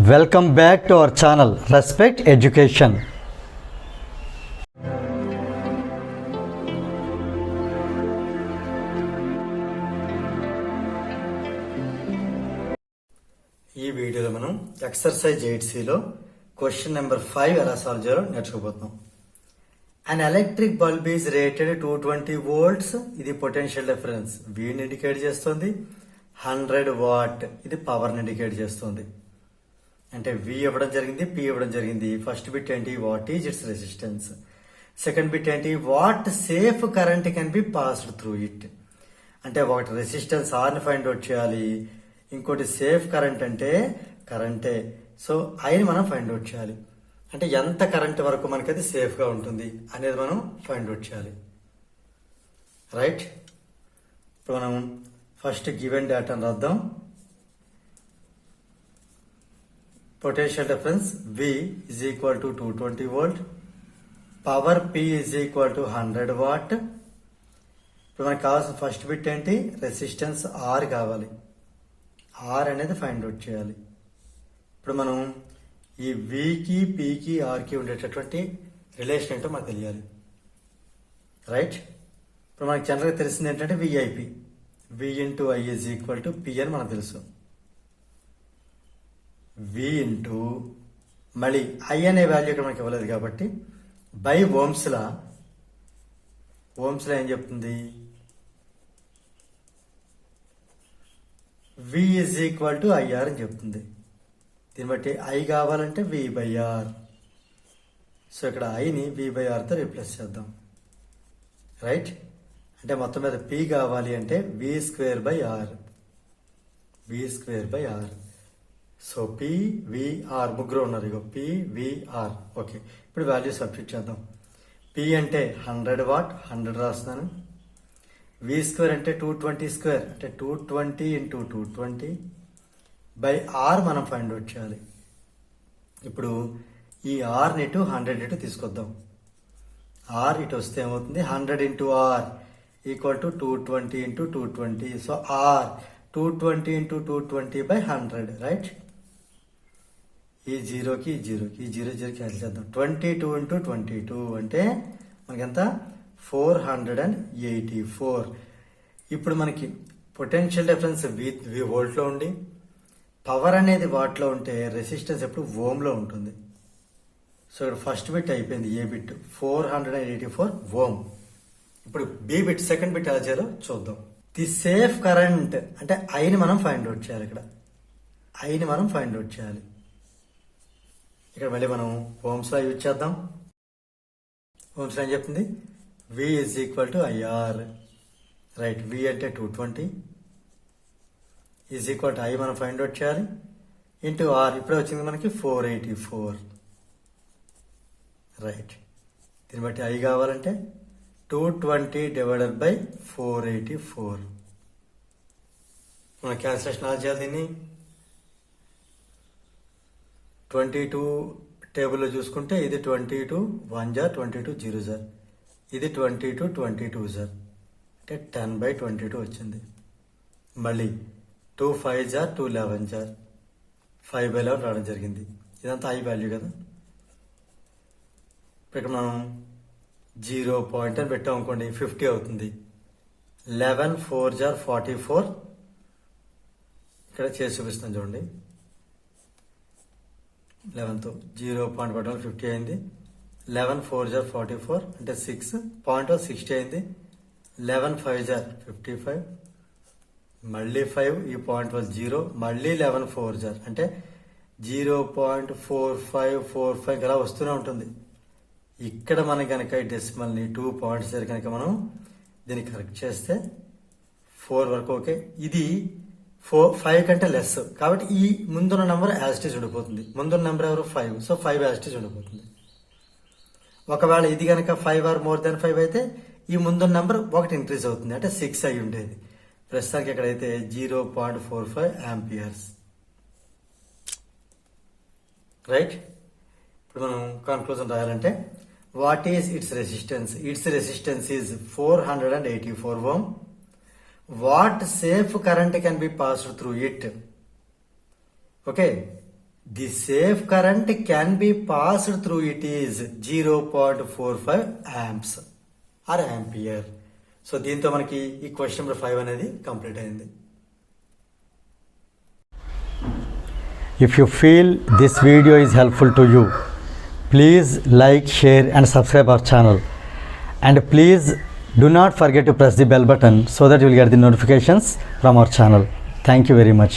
Welcome back to our channel respect education. ఈ వీడియోలో మనం ఎక్సర్సైజ్ 8Cలో క్వశ్చన్ నెంబర్ 5 ఎలా సాల్వ్ చేయాలో నేర్చుకోబోతున్నాం. An electric bulb is rated 220 volts. ఇది పొటెన్షియల్ డిఫరెన్స్ వీని ఇండికేట్ చేస్తుంది. 100 watt ఇది పవర్ ఇండికేట్ చేస్తుంది. అంటే V ఇవ్వడం జరిగింది, P ఇవ్వడం జరిగింది. ఫస్ట్ బిట్ ఏంటి? What is its resistance. Second bit ఏంటి? What safe current can be passed through it. అంటే ఒకటి రెసిస్టెన్స్ R ని ఫైండ్ అవుట్ చేయాలి, ఇంకోటి సేఫ్ కరెంట్ అంటే కరెంటే. సో ఐని మనం ఫైండ్ అవుట్ చేయాలి. అంటే ఎంత కరెంట్ వరకు మనకి అది సేఫ్ గా ఉంటుంది అనేది మనం ఫైండ్ అవుట్ చేయాలి. రైట్, ఇప్పుడు మనం ఫస్ట్ గివెన్ డేటాను రాద్దాం. Potential difference V is equal to 220 volt. Power P is equal to 100 watt. ఇప్పుడు మనకు కావాల్సిన ఫస్ట్ బిట్ ఏంటి? రెసిస్టెన్స్ R కావాలి. R అనేది ఫైండ్ అవుట్ చేయాలి. ఇప్పుడు మనం ఈ Vకి Pకి Rకి ఉండేటటువంటి రిలేషన్ ఏంటో మనకు తెలియాలి. రైట్, ఇప్పుడు మనకు జనరల్గా తెలిసింది ఏంటంటే VIP, V into I is equal to P అని మనకు తెలుసు. V ఇంటూ మళ్ళీ I అనే వాల్యూ ఇక్కడ మనకి ఇవ్వలేదు కాబట్టి బై ఓమ్స్లా ఏం చెప్తుంది? V is equal to IR అని చెప్తుంది. దీన్ని బట్టి I కావాలంటే V బై R. సో ఇక్కడ ఐని V బై Rతో రీప్లేస్ చేద్దాం. రైట్, అంటే మొత్తం మీద P కావాలి అంటే V square by R. So PVR ముగ్గురు ఉన్నారు. ఇగో PVR. ఓకే, ఇప్పుడు వాల్యూ సబ్స్టిట్యూట్ చేద్దాం. P అంటే 100 watt, 100 రాస్తున్నాను. V స్క్వేర్ అంటే 220 స్క్వేర్ అంటే 220 ఇంటూ 220 బై R మనం ఫైండ్ అవుట్ చేయాలి. ఇప్పుడు ఈ R ని ఇటు 100 ఇటు తీసుకొద్దాం. R ఇటు వస్తే ఏమవుతుంది? 100 into R equal to 220 into 220. So R 220 into 220 by 100. Right, ఈ జీరోకి ఈ జీరో క్యాన్సిల్ చేద్దాం. 22 ఇంటూ 22 అంటే మనకి ఎంత? 484. ఇప్పుడు మనకి పొటెన్షియల్ డిఫరెన్స్ V వోల్ట్లో ఉండి పవర్ అనేది వాట్లో ఉంటే రెసిస్టెన్స్ ఎప్పుడు ఓమ్లో ఉంటుంది. సో ఇక్కడ ఫస్ట్ బిట్ అయిపోయింది, ఏ బిట్ 484 ఓమ్. ఇప్పుడు B బిట్ సెకండ్ బిట్ ఎలా చేయాలో చూద్దాం. ది సేఫ్ కరెంట్ అంటే ఐని మనం ఫైండ్ అవుట్ చేయాలి. ఇక్కడ మళ్ళీ మనం ఓమ్స్ లా యూజ్ చేద్దాం. ఓమ్స్ లా ఏం చెప్తుంది? V is equal to IR. Right, V అంటే 220 ఈజ్ ఈక్వల్ టు I మనం ఫైండ్ అవుట్ చేయాలి ఇంటూ R. ఇప్పుడే వచ్చింది మనకి 484. రైట్, దీన్ని బట్టి I కావాలంటే 220 డివైడెడ్ బై 484. మన క్యాన్సిలేషన్ ఎలా చేయాలి దీన్ని? 22 టేబుల్లో చూసుకుంటే ఇది 22 1 జార్, 22 0 జార్, ఇది 22 జార్ అంటే 10 బై 22 వచ్చింది. మళ్ళీ 2 5 జార్, 2 11 జార్, 5 బై 11 రావడం జరిగింది. ఇదంతా I వాల్యూ కదా. ఇక్కడ మనం 0 పాయింట్ అని పెట్టాం అనుకోండి, 50 అవుతుంది. 11 4 జార్ 44. ఇక్కడ చేసి చూపిస్తాను చూడండి. 11తో 0 పాయింట్ పెట్టడం 50 అయింది. 11 4 జార్ 44 అంటే 6 పాయింట్ 60 అయింది. 11 5 జార్ 55, మళ్ళీ 5, ఈ పాయింట్ వల్ల 0, మళ్ళీ 11 4 జార్ అంటే 0.4545 అలా వస్తూనే ఉంటుంది. ఇక్కడ మనం కనుక ఈ డెసిమల్ని 2 పాయింట్స్ దగ్గర కనుక మనం దీన్ని కరెక్ట్ చేస్తే 4 వరకు ఓకే. ఇది 5 కంటే లెస్ కాబట్టి ఈ ముందున్న నెంబర్ యాజిటీజ్ ఉండిపోతుంది. ముందున్న నెంబర్ ఎవరు? 5. సో 5 యాజిటీజ్ ఉండిపోతుంది. ఒకవేళ ఇది కనుక 5 ఆర్ మోర్ దెన్ 5 అయితే ఈ ముందున్న నెంబర్ 1 ఇంక్రీజ్ అవుతుంది, అంటే 6 అయి ఉండేది. ప్రస్తుతానికి ఇక్కడైతే 0.45 ఆంపియర్స్. రైట్, ఇప్పుడు మనం కన్క్లూజన్ రాయాలంటే what is its resistance? It's resistance is 484 ohm. What safe current can be passed through it? Okay, the safe current can be passed through it is 0.45 amps or ampere. So దీంతో మనకి ఈ question number 5 అనేది complete అయింది. If you feel this video is helpful to you, please like, share and subscribe our channel. And please do not forget to press the bell button so that you will get the notifications from our channel. Thank you very much.